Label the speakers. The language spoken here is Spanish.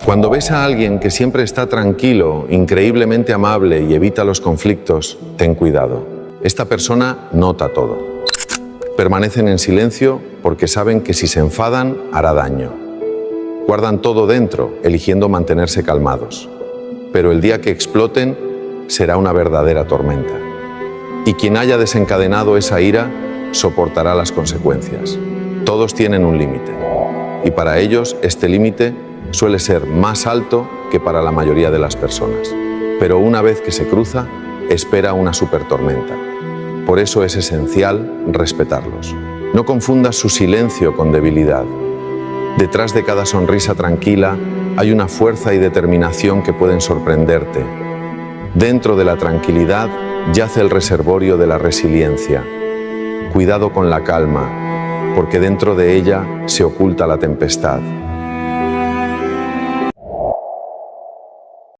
Speaker 1: Cuando ves a alguien que siempre está tranquilo, increíblemente amable y evita los conflictos, ten cuidado. Esta persona nota todo. Permanecen en silencio porque saben que si se enfadan, hará daño. Guardan todo dentro, eligiendo mantenerse calmados. Pero el día que exploten, será una verdadera tormenta. Y quien haya desencadenado esa ira, soportará las consecuencias. Todos tienen un límite. Y para ellos, este límite suele ser más alto que para la mayoría de las personas. Pero una vez que se cruza, espera una supertormenta. Por eso es esencial respetarlos. No confundas su silencio con debilidad. Detrás de cada sonrisa tranquila hay una fuerza y determinación que pueden sorprenderte. Dentro de la tranquilidad yace el reservorio de la resiliencia. Cuidado con la calma, porque dentro de ella se oculta la tempestad.